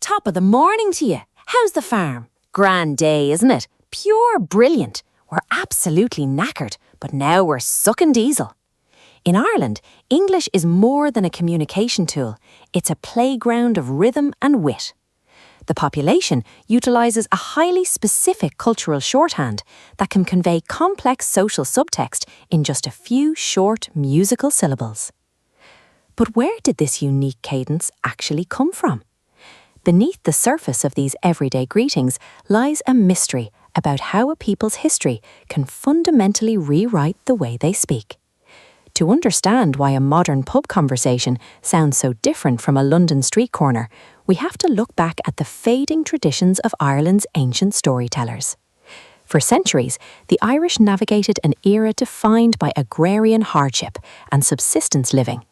Top of the morning to you. How's the farm? Grand day, isn't it? Pure brilliant. We're absolutely knackered, but now we're sucking diesel. In Ireland, English is more than a communication tool. It's a playground of rhythm and wit. The population utilises a highly specific cultural shorthand that can convey complex social subtext in just a few short musical syllables. But where did this unique cadence actually come from? Beneath the surface of these everyday greetings lies a mystery about how a people's history can fundamentally rewrite the way they speak. To understand why a modern pub conversation sounds so different from a London street corner, we have to look back at the fading traditions of Ireland's ancient storytellers. For centuries, the Irish navigated an era defined by agrarian hardship and subsistence living.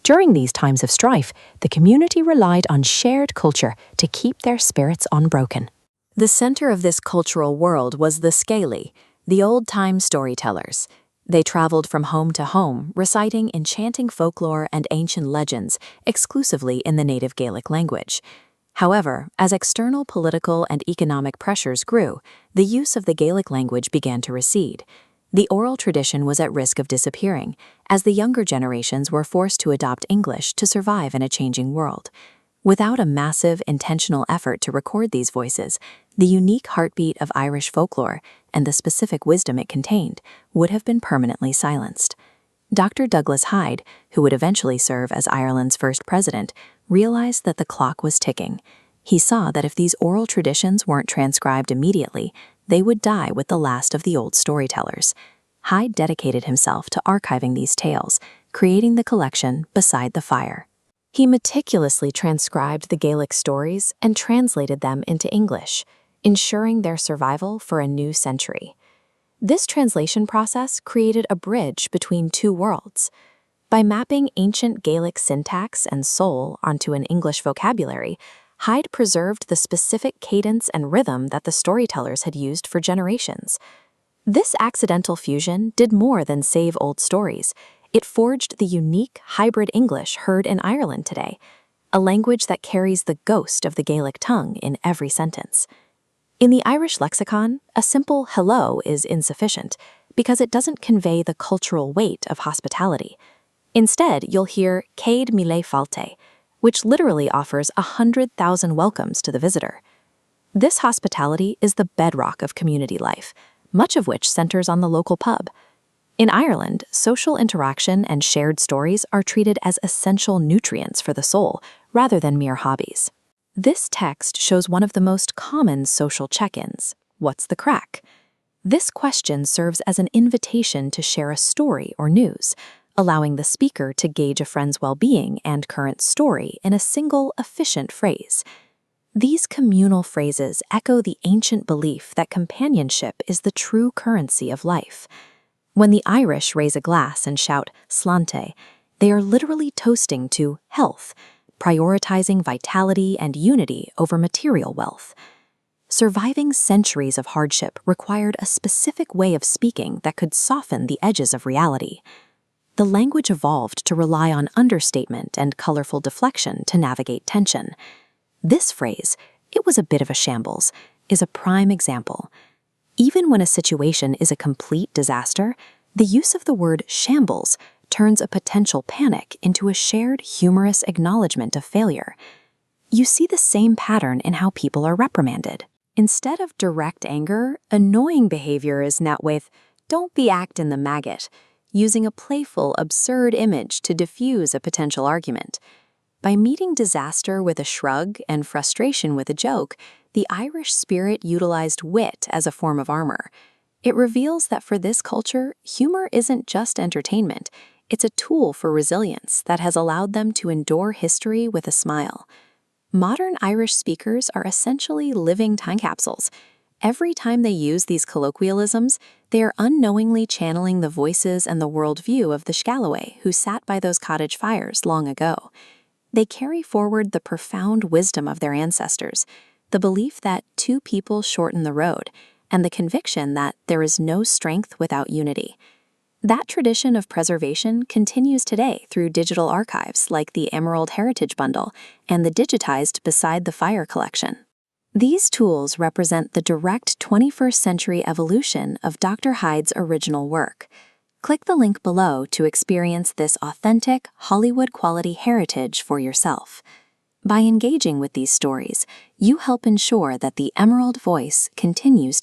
During these times of strife, the community relied on shared culture to keep their spirits unbroken. The centre of this cultural world was the Gaelic, the old-time storytellers. They travelled from home to home, reciting enchanting folklore and ancient legends exclusively in the native Gaelic language. However, as external political and economic pressures grew, the use of the Gaelic language began to recede. The oral tradition was at risk of disappearing, as the younger generations were forced to adopt English to survive in a changing world. Without a massive, intentional effort to record these voices, the unique heartbeat of Irish folklore and the specific wisdom it contained would have been permanently silenced. Dr. Douglas Hyde, who would eventually serve as Ireland's first president, realized that the clock was ticking. He saw that if these oral traditions weren't transcribed immediately, they would die with the last of the old storytellers. Hyde dedicated himself to archiving these tales, creating the collection Beside the Fire. He meticulously transcribed the Gaelic stories and translated them into English, ensuring their survival for a new century. This translation process created a bridge between two worlds. By mapping ancient Gaelic syntax and soul onto an English vocabulary, Hyde preserved the specific cadence and rhythm that the storytellers had used for generations. This accidental fusion did more than save old stories. It forged the unique hybrid English heard in Ireland today, a language that carries the ghost of the Gaelic tongue in every sentence. In the Irish lexicon, a simple hello is insufficient because it doesn't convey the cultural weight of hospitality. Instead, you'll hear Céad Mille Fáilte, which literally offers 100,000 welcomes to the visitor. This hospitality is the bedrock of community life, much of which centers on the local pub. In Ireland, social interaction and shared stories are treated as essential nutrients for the soul, rather than mere hobbies. This text shows one of the most common social check-ins: what's the crack? This question serves as an invitation to share a story or news, allowing the speaker to gauge a friend's well-being and current story in a single, efficient phrase. These communal phrases echo the ancient belief that companionship is the true currency of life. When the Irish raise a glass and shout "slante," they are literally toasting to health, prioritizing vitality and unity over material wealth. Surviving centuries of hardship required a specific way of speaking that could soften the edges of reality. The language evolved to rely on understatement and colorful deflection to navigate tension. This phrase, "it was a bit of a shambles," is a prime example. Even when a situation is a complete disaster, the use of the word shambles turns a potential panic into a shared humorous acknowledgement of failure. You see the same pattern in how people are reprimanded. Instead of direct anger, annoying behavior is met with, "don't be actin' the maggot," using a playful, absurd image to diffuse a potential argument. By meeting disaster with a shrug and frustration with a joke, the Irish spirit utilized wit as a form of armor. It reveals that for this culture, humor isn't just entertainment, it's a tool for resilience that has allowed them to endure history with a smile. Modern Irish speakers are essentially living time capsules. Every time they use these colloquialisms, they are unknowingly channeling the voices and the worldview of the Scalloway who sat by those cottage fires long ago. They carry forward the profound wisdom of their ancestors, the belief that two people shorten the road, and the conviction that there is no strength without unity. That tradition of preservation continues today through digital archives like the Emerald Heritage Bundle and the digitized Beside the Fire collection. These tools represent the direct 21st century evolution of Dr. Hyde's original work. Click the link below to experience this authentic, Hollywood-quality heritage for yourself. By engaging with these stories, you help ensure that the Emerald voice continues